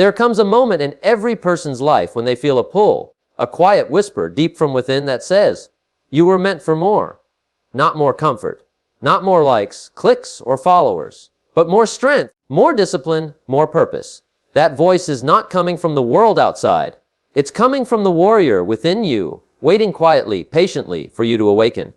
There comes a moment in every person's life when they feel a pull, a quiet whisper deep from within that says, "You were meant for more." Not more comfort, not more likes, clicks, or followers, but more strength, more discipline, more purpose. That voice is not coming from the world outside. It's coming from the warrior within you, waiting quietly, patiently for you to awaken.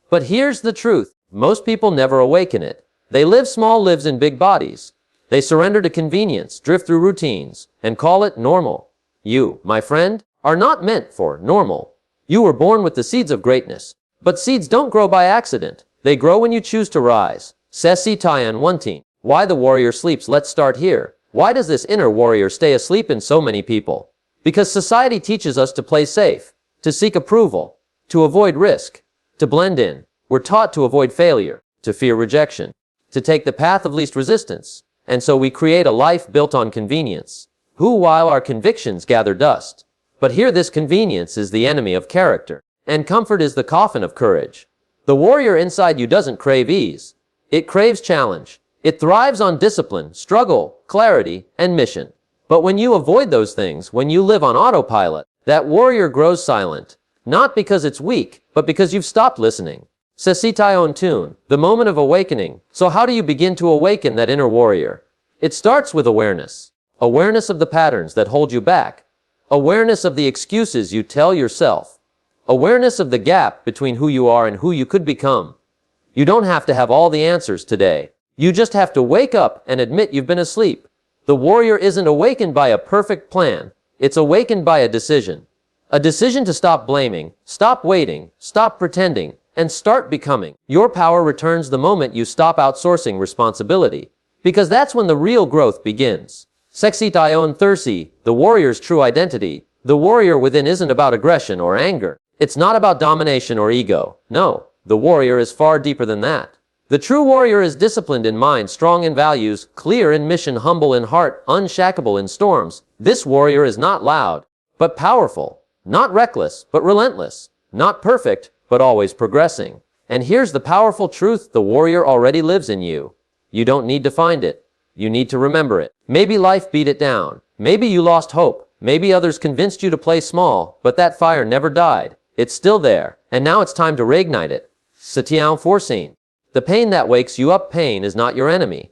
But here's the truth. Most people never awaken it. They live small lives in big bodies. They surrender to convenience, drift through routines, and call it normal. You, my friend, are not meant for normal. You were born with the seeds of greatness. But seeds don't grow by accident. They grow when you choose to rise. Ceci Tyan 1. Why the warrior sleeps. Let's start here. Why does this inner warrior stay asleep in so many people? Because society teaches us to play safe, to seek approval, to avoid risk, to blend in. We're taught to avoid failure, to fear rejection, to take the path of least resistance. And so we create a life built on convenience, while our convictions gather dust. But here this convenience is the enemy of character, and comfort is the coffin of courage. The warrior inside you doesn't crave ease. It craves challenge. It thrives on discipline, struggle, clarity, and mission. But when you avoid those things, when you live on autopilot, that warrior grows silent, not because it's weak, but because you've stopped listening. Sesitayon tune, the moment of awakening. So how do you begin to awaken that inner warrior? It starts with awareness. Awareness of the patterns that hold you back. Awareness of the excuses you tell yourself. Awareness of the gap between who you are and who you could become. You don't have to have all the answers today. You just have to wake up and admit you've been asleep. The warrior isn't awakened by a perfect plan. It's awakened by a decision. A decision to stop blaming, stop waiting, stop pretending, and start becoming. Your power returns the moment you stop outsourcing responsibility, because that's when the real growth begins. Sexitayon Thursi, the warrior's true identity. The warrior within isn't about aggression or anger. It's not about domination or ego. No, the warrior is far deeper than that. The true warrior is disciplined in mind, strong in values, clear in mission, humble in heart, unshakable in storms. This warrior is not loud, but powerful. Not reckless, but relentless. Not perfect, but always progressing. And here's the powerful truth: the warrior already lives in you. You don't need to find it. You need to remember it. Maybe life beat it down. Maybe you lost hope. Maybe others convinced you to play small, but that fire never died. It's still there, and now it's time to reignite it. Satiao Forcine. The pain that wakes you up, pain is not your enemy.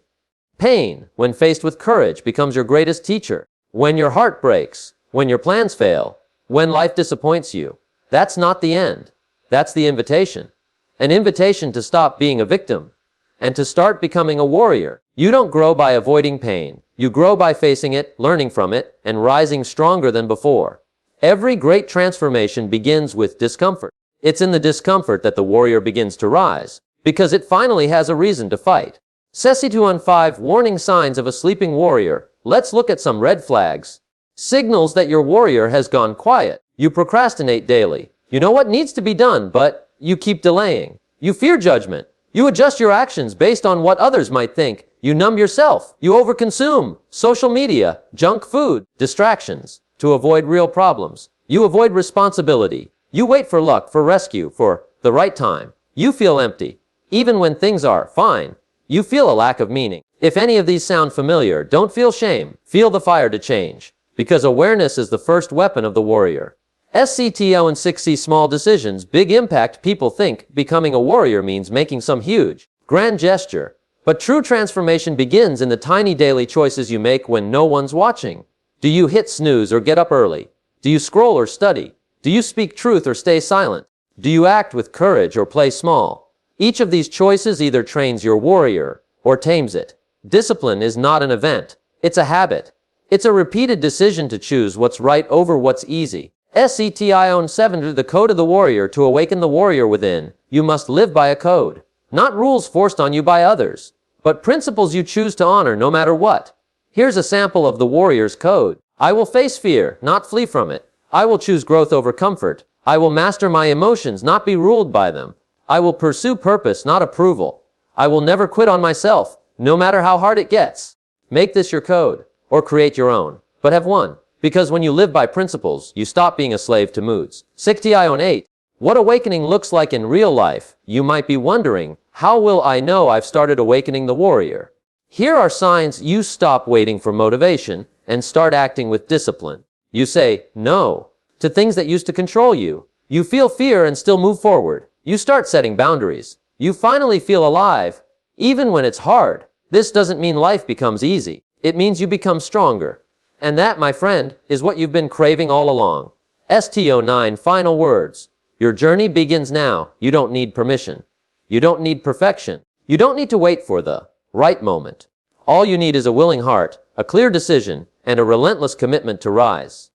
Pain, when faced with courage, becomes your greatest teacher. When your heart breaks, when your plans fail, when life disappoints you, that's not the end. That's the invitation. An invitation to stop being a victim and to start becoming a warrior. You don't grow by avoiding pain. You grow by facing it, learning from it, and rising stronger than before. Every great transformation begins with discomfort. It's in the discomfort that the warrior begins to rise, because it finally has a reason to fight. Sesituan 5 Warning signs of a sleeping warrior. Let's look at some red flags. Signals that your warrior has gone quiet. You procrastinate daily. You know what needs to be done, but you keep delaying. You fear judgment. You adjust your actions based on what others might think. You numb yourself. You overconsume social media, junk food, distractions to avoid real problems. You avoid responsibility. You wait for luck, for rescue, for the right time. You feel empty. Even when things are fine, you feel a lack of meaning. If any of these sound familiar, don't feel shame. Feel the fire to change. Because awareness is the first weapon of the warrior. SCTO and 6C small decisions, big impact. People think becoming a warrior means making some huge, grand gesture. But true transformation begins in the tiny daily choices you make when no one's watching. Do you hit snooze or get up early? Do you scroll or study? Do you speak truth or stay silent? Do you act with courage or play small? Each of these choices either trains your warrior or tames it. Discipline is not an event. It's a habit. It's a repeated decision to choose what's right over what's easy. SCTION 7 The code of the warrior. To awaken the warrior within, you must live by a code. Not rules forced on you by others, but principles you choose to honor no matter what. Here's a sample of the warrior's code. I will face fear, not flee from it. I will choose growth over comfort. I will master my emotions, not be ruled by them. I will pursue purpose, not approval. I will never quit on myself, no matter how hard it gets. Make this your code, or create your own, but have one. Because when you live by principles, you stop being a slave to moods. Siktiion 8. What awakening looks like in real life. You might be wondering, how will I know I've started awakening the warrior? Here are signs. You stop waiting for motivation and start acting with discipline. You say no to things that used to control you. You feel fear and still move forward. You start setting boundaries. You finally feel alive, even when it's hard. This doesn't mean life becomes easy. It means you become stronger. And that, my friend, is what you've been craving all along. STO9 final words. Your journey begins now. You don't need permission. You don't need perfection. You don't need to wait for the right moment. All you need is a willing heart, a clear decision, and a relentless commitment to rise.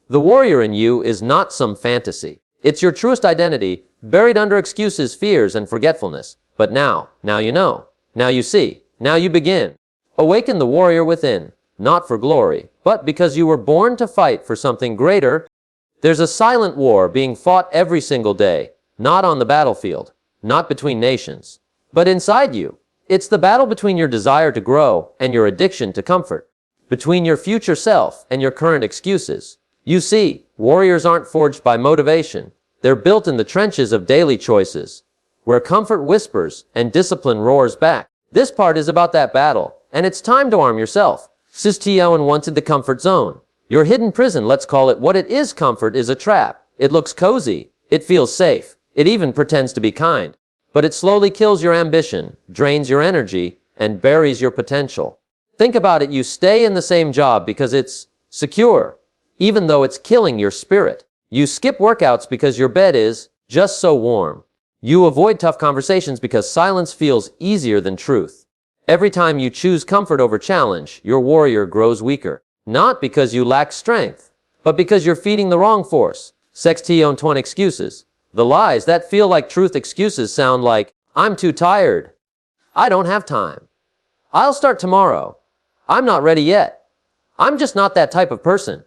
The warrior in you is not some fantasy. It's your truest identity, buried under excuses, fears, and forgetfulness. But now you know. Now you see. Now you begin. Awaken the warrior within, not for glory, but because you were born to fight for something greater. There's a silent war being fought every single day, not on the battlefield, not between nations, but inside you. It's the battle between your desire to grow and your addiction to comfort, between your future self and your current excuses. You see, warriors aren't forged by motivation. They're built in the trenches of daily choices, where comfort whispers and discipline roars back. This part is about that battle, and it's time to arm yourself. Sis-Tio and wanted the comfort zone. Your hidden prison, let's call it what it is. Comfort is a trap. It looks cozy. It feels safe. It even pretends to be kind. But it slowly kills your ambition, drains your energy, and buries your potential. Think about it. You stay in the same job because it's secure, even though it's killing your spirit. You skip workouts because your bed is just so warm. You avoid tough conversations because silence feels easier than truth. Every time you choose comfort over challenge, your warrior grows weaker. Not because you lack strength, but because you're feeding the wrong force. Sextion 20 excuses. The lies that feel like truth. Excuses sound like, I'm too tired. I don't have time. I'll start tomorrow. I'm not ready yet. I'm just not that type of person.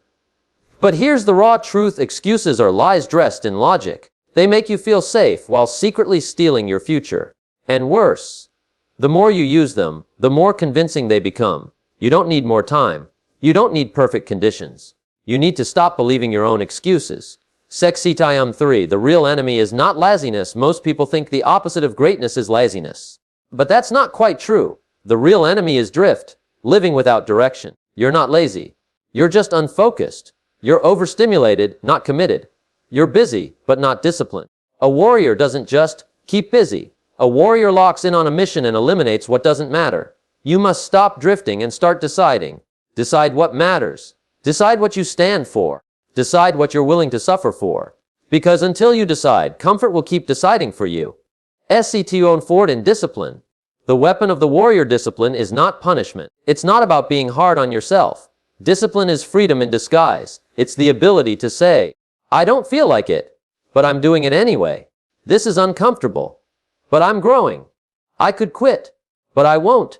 But here's the raw truth. Excuses are lies dressed in logic. They make you feel safe while secretly stealing your future. And worse, the more you use them, the more convincing they become. You don't need more time. You don't need perfect conditions. You need to stop believing your own excuses. Sexitium 3. The real enemy is not laziness. Most people think the opposite of greatness is laziness. But that's not quite true. The real enemy is drift, living without direction. You're not lazy. You're just unfocused. You're overstimulated, not committed. You're busy, but not disciplined. A warrior doesn't just keep busy. A warrior locks in on a mission and eliminates what doesn't matter. You must stop drifting and start deciding. Decide what matters. Decide what you stand for. Decide what you're willing to suffer for. Because until you decide, comfort will keep deciding for you. SCTO Ford in discipline. The weapon of the warrior. Discipline is not punishment. It's not about being hard on yourself. Discipline is freedom in disguise. It's the ability to say, I don't feel like it, but I'm doing it anyway. This is uncomfortable, but I'm growing. I could quit, but I won't.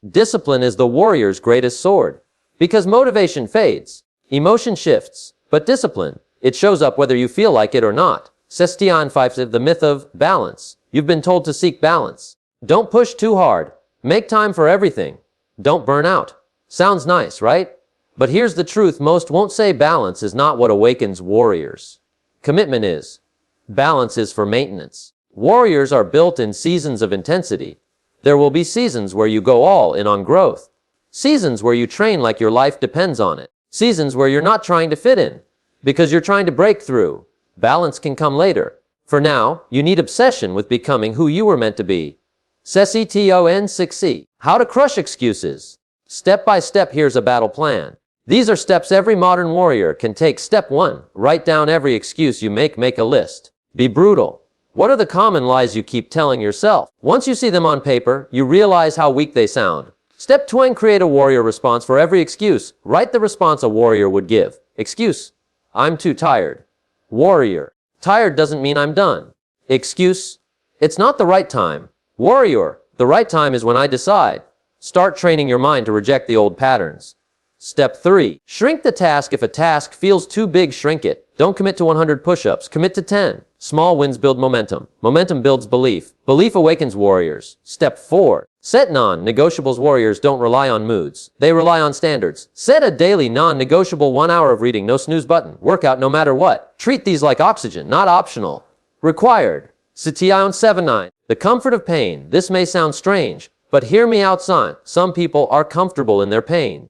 Discipline is the warrior's greatest sword. Because motivation fades, emotion shifts, but discipline, it shows up whether you feel like it or not. Sestion 5. The myth of balance. You've been told to seek balance. Don't push too hard. Make time for everything. Don't burn out. Sounds nice, right? But here's the truth. Most won't say balance is not what awakens warriors. Commitment is. Balance is for maintenance. Warriors are built in seasons of intensity. There will be seasons where you go all in on growth. Seasons where you train like your life depends on it. Seasons where you're not trying to fit in, because you're trying to break through. Balance can come later. For now, you need obsession with becoming who you were meant to be. Session 6. How to crush excuses. Step by step, here's a battle plan. These are steps every modern warrior can take. Step 1. Write down every excuse you make. Make a list. Be brutal. What are the common lies you keep telling yourself? Once you see them on paper, you realize how weak they sound. Step 2. Create a warrior response for every excuse. Write the response a warrior would give. Excuse. I'm too tired. Warrior. Tired doesn't mean I'm done. Excuse. It's not the right time. Warrior. The right time is when I decide. Start training your mind to reject the old patterns. Step 3. Shrink the task. If a task feels too big, shrink it. Don't commit to 100 push-ups. Commit to 10. Small wins build momentum. Momentum builds belief. Belief awakens warriors. Step 4. Set non-negotiables. Warriors don't rely on moods. They rely on standards. Set a daily non-negotiable 1 hour of reading. No snooze button. Workout no matter what. Treat these like oxygen, not optional. Required. Session 7. The comfort of pain. This may sound strange, but hear me out, son. Some people are comfortable in their pain.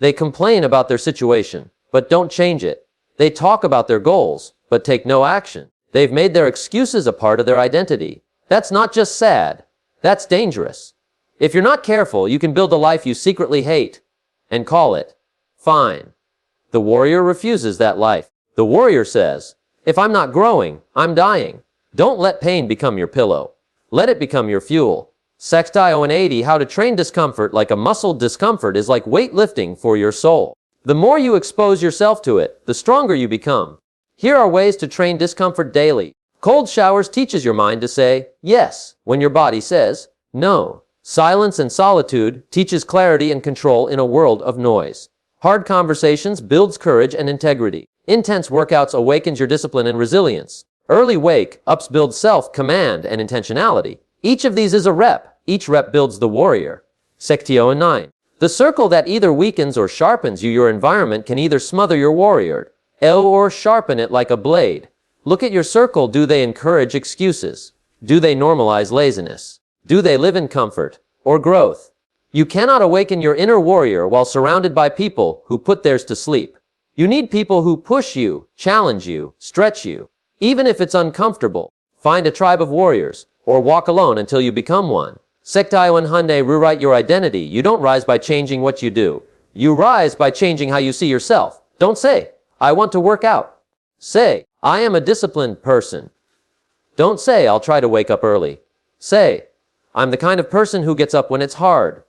They complain about their situation, but don't change it. They talk about their goals, but take no action. They've made their excuses a part of their identity. That's not just sad. That's dangerous. If you're not careful, you can build a life you secretly hate and call it fine. The warrior refuses that life. The warrior says, if I'm not growing, I'm dying. Don't let pain become your pillow. Let it become your fuel. Sextile 80, how to train discomfort like a muscle. Discomfort is like weightlifting for your soul. The more you expose yourself to it, the stronger you become. Here are ways to train discomfort daily. Cold showers teaches your mind to say yes when your body says no. Silence and solitude teaches clarity and control in a world of noise. Hard conversations builds courage and integrity. Intense workouts awakens your discipline and resilience. Early wake-ups build self-command and intentionality. Each of these is a rep. Each rep builds the warrior. Sectio 9. The circle that either weakens or sharpens you. Your environment can either smother your warrior or sharpen it like a blade. Look at your circle. Do they encourage excuses? Do they normalize laziness? Do they live in comfort or growth? You cannot awaken your inner warrior while surrounded by people who put theirs to sleep. You need people who push you, challenge you, stretch you, even if it's uncomfortable. Find a tribe of warriors or walk alone until you become one. Sectile 100, rewrite your identity. You don't rise by changing what you do. You rise by changing how you see yourself. Don't say, I want to work out. Say, I am a disciplined person. Don't say, I'll try to wake up early. Say, I'm the kind of person who gets up when it's hard.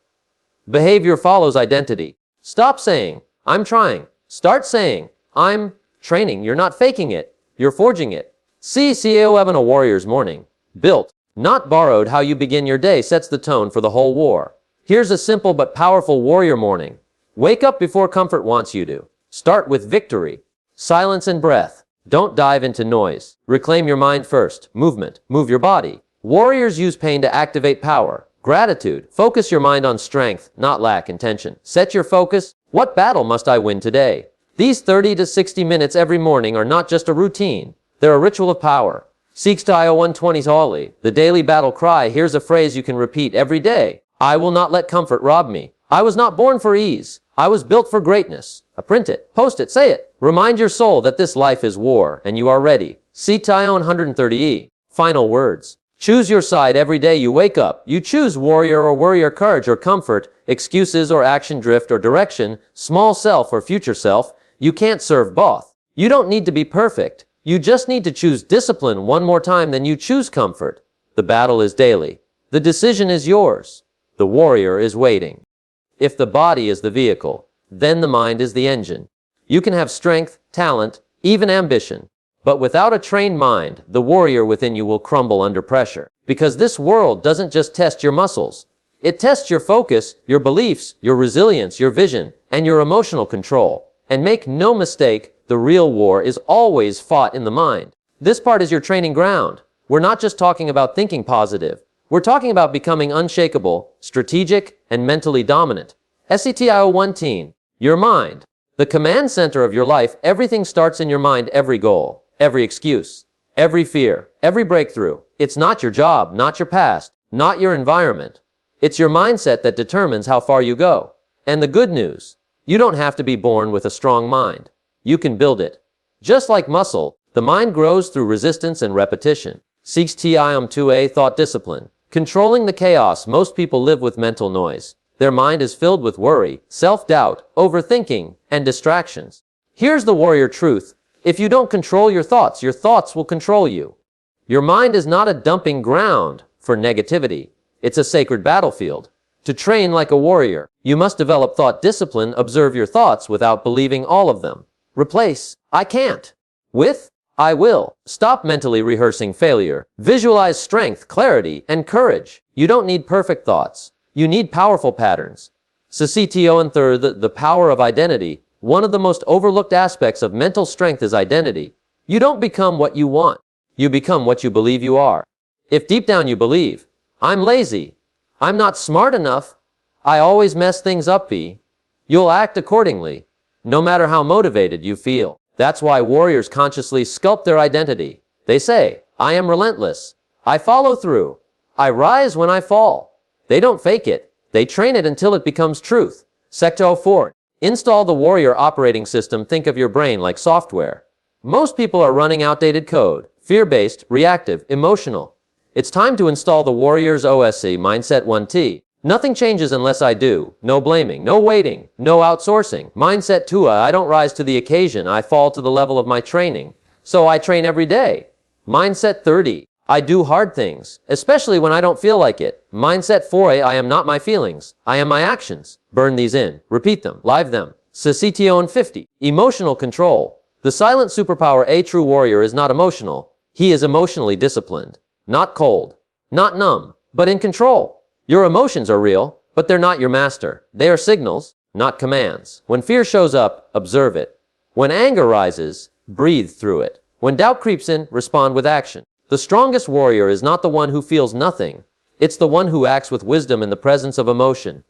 Behavior follows identity. Stop saying, I'm trying. Start saying, I'm training. You're not faking it. You're forging it. CCA11, a warrior's morning. Built, not borrowed. How you begin your day sets the tone for the whole war. Here's a simple but powerful warrior morning. Wake up before comfort wants you to. Start with victory. Silence and breath. Don't dive into noise. Reclaim your mind first. Movement. Move your body. Warriors use pain to activate power. Gratitude. Focus your mind on strength, not lack intention. Set your focus. What battle must I win today? These 30 to 60 minutes every morning are not just a routine. They're a ritual of power. Sextile 120's Ollie. The daily battle cry. Here's a phrase you can repeat every day. I will not let comfort rob me. I was not born for ease. I was built for greatness. Print it, post it, say it. Remind your soul that this life is war and you are ready. Sextile 130E. Final words. Choose your side every day you wake up. You choose warrior or warrior, courage or comfort, excuses or action, drift or direction, small self or future self. You can't serve both. You don't need to be perfect. You just need to choose discipline one more time than you choose comfort. The battle is daily. The decision is yours. The warrior is waiting. If the body is the vehicle, then the mind is the engine. You can have strength, talent, even ambition. But without a trained mind, the warrior within you will crumble under pressure. Because this world doesn't just test your muscles. It tests your focus, your beliefs, your resilience, your vision, and your emotional control. And make no mistake, the real war is always fought in the mind. This part is your training ground. We're not just talking about thinking positive. We're talking about becoming unshakable, strategic, and mentally dominant. SETIO 1 Your mind. The command center of your life. Everything starts in your mind. Every goal, every excuse, every fear, every breakthrough. It's not your job, not your past, not your environment. It's your mindset that determines how far you go. And the good news, you don't have to be born with a strong mind. You can build it. Just like muscle, the mind grows through resistance and repetition. Sextile 2A, thought discipline. Controlling the chaos. Most people live with mental noise. Their mind is filled with worry, self-doubt, overthinking, and distractions. Here's the warrior truth. If you don't control your thoughts will control you. Your mind is not a dumping ground for negativity. It's a sacred battlefield. To train like a warrior, you must develop thought discipline. Observe your thoughts without believing all of them. Replace, I can't, with, I will. Stop mentally rehearsing failure. Visualize strength, clarity, and courage. You don't need perfect thoughts. You need powerful patterns. Sectio and third, the power of identity. One of the most overlooked aspects of mental strength is identity. You don't become what you want. You become what you believe you are. If deep down you believe, I'm lazy, I'm not smart enough, I always mess things up, you'll act accordingly, no matter how motivated you feel. That's why warriors consciously sculpt their identity. They say, I am relentless. I follow through. I rise when I fall. They don't fake it. They train it until it becomes truth. Sectile 4. Install the warrior operating system. Think of your brain like software. Most people are running outdated code, fear-based, reactive, emotional. It's time to install the warrior's OSC Mindset 1T. Nothing changes unless I do. No blaming, no waiting, no outsourcing. Mindset 2, I don't rise to the occasion, I fall to the level of my training. So I train every day. Mindset 30, I do hard things, especially when I don't feel like it. Mindset 4, I am not my feelings, I am my actions. Burn these in, repeat them, live them. CTO 50, emotional control. The silent superpower. A true warrior is not emotional. He is emotionally disciplined. Not cold, not numb, but in control. Your emotions are real, but they're not your master. They are signals, not commands. When fear shows up, observe it. When anger rises, breathe through it. When doubt creeps in, respond with action. The strongest warrior is not the one who feels nothing. It's the one who acts with wisdom in the presence of emotion.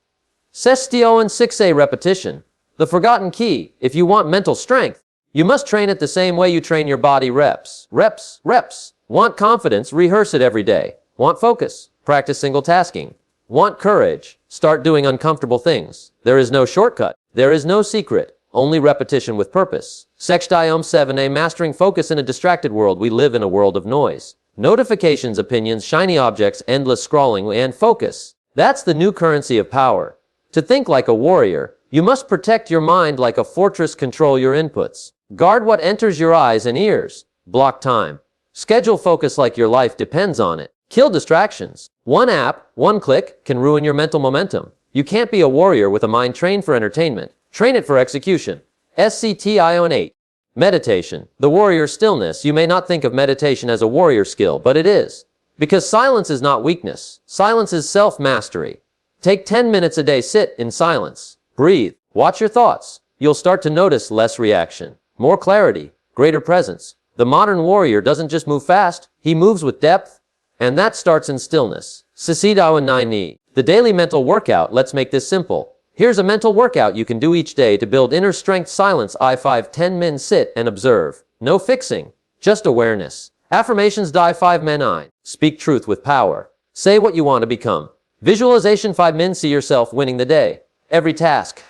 CTO 6A repetition. The forgotten key. If you want mental strength, you must train it the same way you train your body. Reps, reps, reps. Want confidence? Rehearse it every day. Want focus? Practice single tasking. Want courage? Start doing uncomfortable things. There is no shortcut. There is no secret. Only repetition with purpose. CTO 7A mastering focus in a distracted world. We live in a world of noise. Notifications, opinions, shiny objects, endless scrolling, and focus. That's the new currency of power. To think like a warrior, you must protect your mind like a fortress. Control your inputs. Guard what enters your eyes and ears. Block time. Schedule focus like your life depends on it. Kill distractions. One app, one click, can ruin your mental momentum. You can't be a warrior with a mind trained for entertainment. Train it for execution. CTO 8. Meditation. The warrior stillness. You may not think of meditation as a warrior skill, but it is. Because silence is not weakness. Silence is self-mastery. Take 10 minutes a day. Sit in silence. Breathe. Watch your thoughts. You'll start to notice less reaction, more clarity, greater presence. The modern warrior doesn't just move fast, he moves with depth, and that starts in stillness. CTO 9E. The daily mental workout. Let's make this simple. Here's a mental workout you can do each day to build inner strength. Silence. I5 10 min. Sit and observe. No fixing, just awareness. Affirmations. 5 min. I speak truth with power. Say what you want to become. Visualization. 5 min. See yourself winning the day. Every task,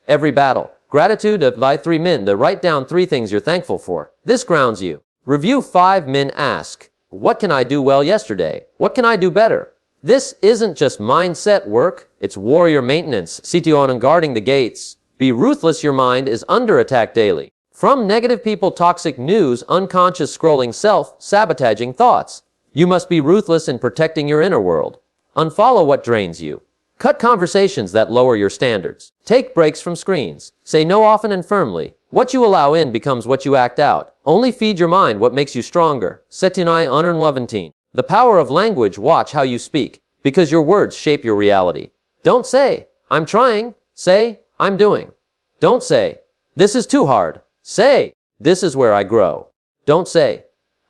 every battle. Gratitude. 3 min. To write down 3 things you're thankful for. This grounds you. Review. 5 min. Ask, what can I do well yesterday? What can I do better? This isn't just mindset work, it's warrior maintenance. CTO on guarding the gates. Be ruthless. Your mind is under attack daily. From negative people, toxic news, unconscious scrolling, self-sabotaging thoughts. You must be ruthless in protecting your inner world. Unfollow what drains you. Cut conversations that lower your standards. Take breaks from screens. Say no often and firmly. What you allow in becomes what you act out. Only feed your mind what makes you stronger. CTO 117. The power of language. Watch how you speak, because your words shape your reality. Don't say, I'm trying. Say, I'm doing. Don't say, this is too hard. Say, this is where I grow. Don't say,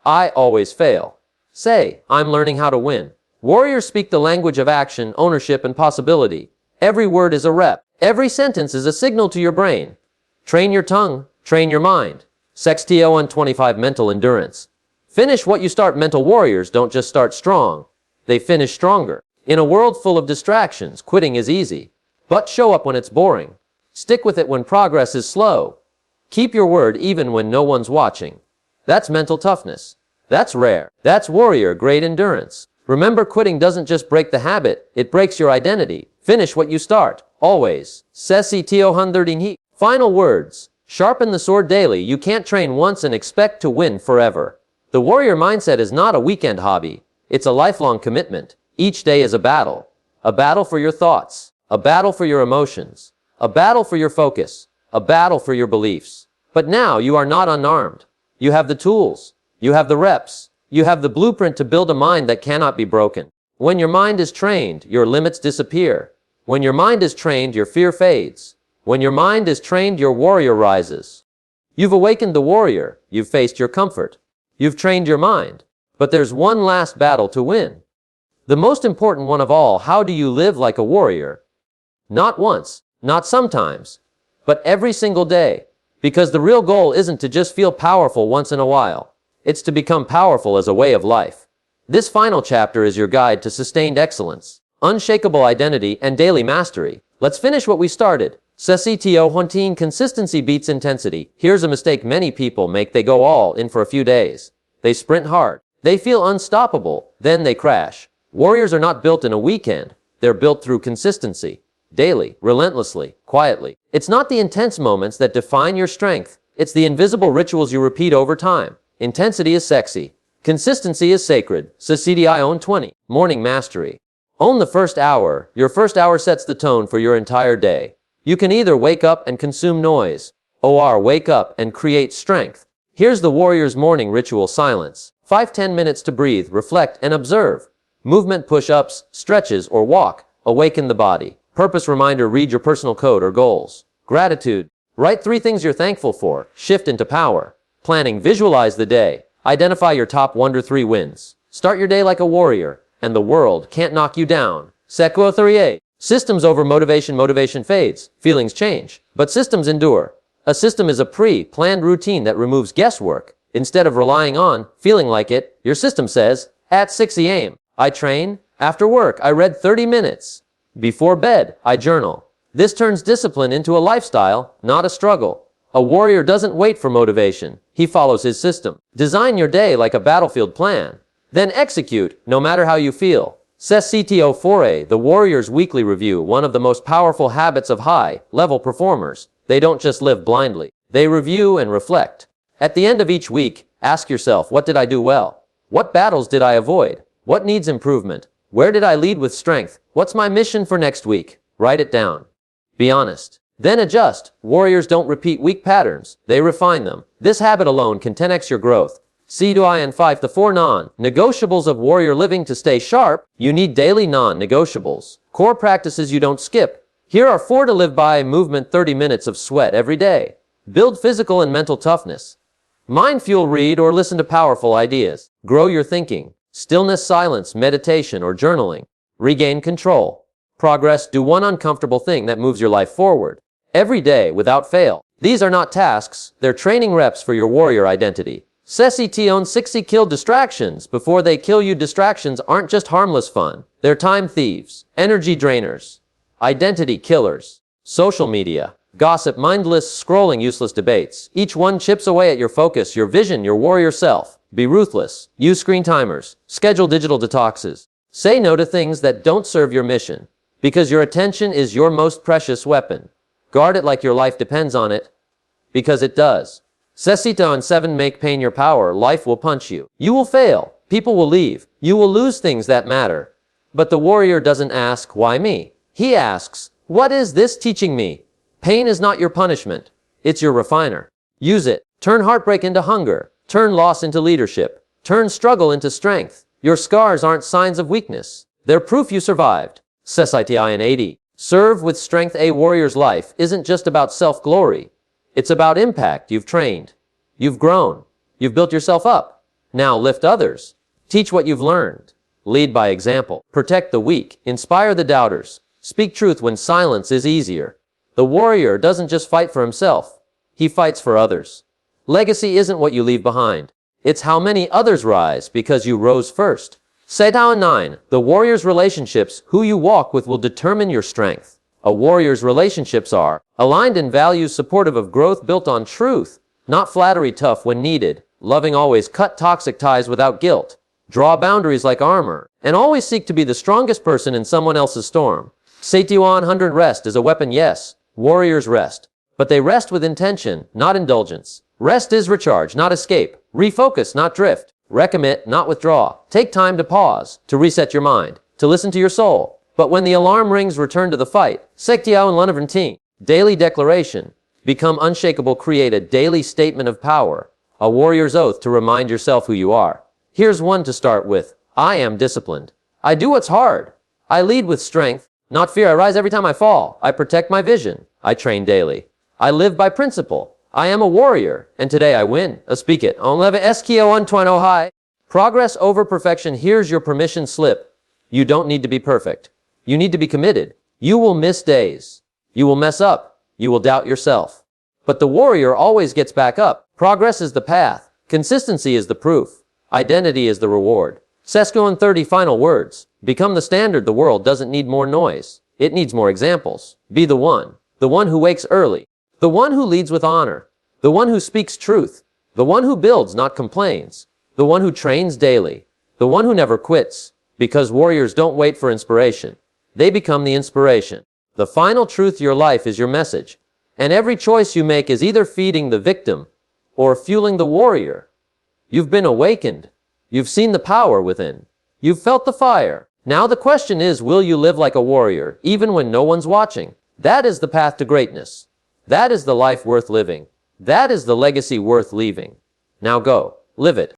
I always fail. Say, I'm learning how to win. Warriors speak the language of action, ownership, and possibility. Every word is a rep. Every sentence is a signal to your brain. Train your tongue, train your mind. CTO 125 mental endurance. Finish what you start. Mental warriors don't just start strong, they finish stronger. In a world full of distractions, quitting is easy. But show up when it's boring. Stick with it when progress is slow. Keep your word even when no one's watching. That's mental toughness. That's rare. That's warrior grade endurance. Remember, quitting doesn't just break the habit, it breaks your identity. Finish what you start. Always. CTO 113. Final words. Sharpen the sword daily. You can't train once and expect to win forever. The warrior mindset is not a weekend hobby. It's a lifelong commitment. Each day is a battle. A battle for your thoughts. A battle for your emotions. A battle for your focus. A battle for your beliefs. But now you are not unarmed. You have the tools. You have the reps. You have the blueprint to build a mind that cannot be broken. When your mind is trained, your limits disappear. When your mind is trained, your fear fades. When your mind is trained, your warrior rises. You've awakened the warrior. You've faced your comfort. You've trained your mind. But there's one last battle to win. The most important one of all. How do you live like a warrior? Not once, not sometimes, but every single day. Because the real goal isn't to just feel powerful once in a while. It's to become powerful as a way of life. This final chapter is your guide to sustained excellence, unshakable identity, and daily mastery. Let's finish what we started. Sesitio Hunting consistency beats intensity. Here's a mistake many people make. They go all in for a few days. They sprint hard. They feel unstoppable. Then they crash. Warriors are not built in a weekend. They're built through consistency. Daily, relentlessly, quietly. It's not the intense moments that define your strength. It's the invisible rituals you repeat over time. Intensity is sexy. Consistency is sacred. Sesitio 20. Morning mastery. Own the first hour. Your first hour sets the tone for your entire day. You can either wake up and consume noise, or wake up and create strength. Here's the warrior's morning ritual: silence. 5-10 minutes to breathe, reflect, and observe. Movement: push-ups, stretches, or walk. Awaken the body. Purpose reminder: read your personal code or goals. Gratitude. Write 3 things you're thankful for. Shift into power. Planning. Visualize the day. Identify your top 1 to 3 wins. Start your day like a warrior, and the world can't knock you down. Sequo 38. Systems over motivation. Motivation fades. Feelings change, but systems endure. A system is a pre-planned routine that removes guesswork. Instead of relying on feeling like it, your system says, at 6 a.m., I train. After work, I read 30 minutes. Before bed, I journal. This turns discipline into a lifestyle, not a struggle. A warrior doesn't wait for motivation. He follows his system. Design your day like a battlefield plan. Then execute, no matter how you feel. Sesitio 4a, the warrior's weekly review. One of the most powerful habits of high-level performers. They don't just live blindly. They review and reflect. At the end of each week, ask yourself, what did I do well? What battles did I avoid? What needs improvement? Where did I lead with strength? What's my mission for next week? Write it down. Be honest. Then adjust. Warriors don't repeat weak patterns. They refine them. This habit alone can 10x your growth. C2I 5 the 4 non-negotiables of warrior living. To stay sharp, you need daily non-negotiables. Core practices you don't skip. Here are 4 to live by. Movement: 30 minutes of sweat every day. Build physical and mental toughness. Mind fuel: read or listen to powerful ideas. Grow your thinking. Stillness, silence, meditation, or journaling. Regain control. Progress: do one uncomfortable thing that moves your life forward. Every day, without fail. These are not tasks, they're training reps for your warrior identity. Sesitio 60. Kill distractions before they kill you. Distractions aren't just harmless fun. They're time thieves, energy drainers, identity killers. Social media, gossip, mindless scrolling, useless debates. Each one chips away at your focus, your vision, your warrior self. Be ruthless. Use screen timers. Schedule digital detoxes. Say no to things that don't serve your mission, because your attention is your most precious weapon. Guard it like your life depends on it, because it does. Sesitio 7. Make pain your power. Life will punch you. You will fail. People will leave. You will lose things that matter. But the warrior doesn't ask, why me? He asks, what is this teaching me? Pain is not your punishment. It's your refiner. Use it. Turn heartbreak into hunger. Turn loss into leadership. Turn struggle into strength. Your scars aren't signs of weakness. They're proof you survived. Sesitio 80. Serve with strength. A warrior's life isn't just about self-glory. It's about impact. You've trained. You've grown. You've built yourself up. Now lift others. Teach what you've learned. Lead by example. Protect the weak. Inspire the doubters. Speak truth when silence is easier. The warrior doesn't just fight for himself. He fights for others. Legacy isn't what you leave behind. It's how many others rise because you rose first. Sesitio 9. The warrior's relationships. Who you walk with will determine your strength. A warrior's relationships are aligned in values, supportive of growth, built on truth, not flattery, tough when needed, loving always, cut toxic ties without guilt, draw boundaries like armor, and always seek to be the strongest person in someone else's storm. Sesitio 100. Rest is a weapon. Yes, warriors rest, but they rest with intention, not indulgence. Rest is recharge, not escape. Refocus, not drift. Recommit, not withdraw. Take time to pause, to reset your mind, to listen to your soul. But when the alarm rings, return to the fight. Sesitio 11. Daily declaration. Become unshakable. Create a daily statement of power. A warrior's oath to remind yourself who you are. Here's one to start with. I am disciplined. I do what's hard. I lead with strength, not fear. I rise every time I fall. I protect my vision. I train daily. I live by principle. I am a warrior, and today I win. Speak it. On leve Sesitio 120 high. Progress over perfection. Here's your permission slip. You don't need to be perfect. You need to be committed. You will miss days. You will mess up. You will doubt yourself. But the warrior always gets back up. Progress is the path. Consistency is the proof. Identity is the reward. Sesitio 30. Final words. Become the standard. The world doesn't need more noise. It needs more examples. Be the one. the one who wakes early, the one who leads with honor, the one who speaks truth, the one who builds, not complains, the one who trains daily, the one who never quits, because warriors don't wait for inspiration. They become the inspiration. The final truth: your life is your message, and every choice you make is either feeding the victim or fueling the warrior. You've been awakened. You've seen the power within. You've felt the fire. Now the question is, will you live like a warrior, even when no one's watching? That is the path to greatness. That is the life worth living. That is the legacy worth leaving. Now go, live it.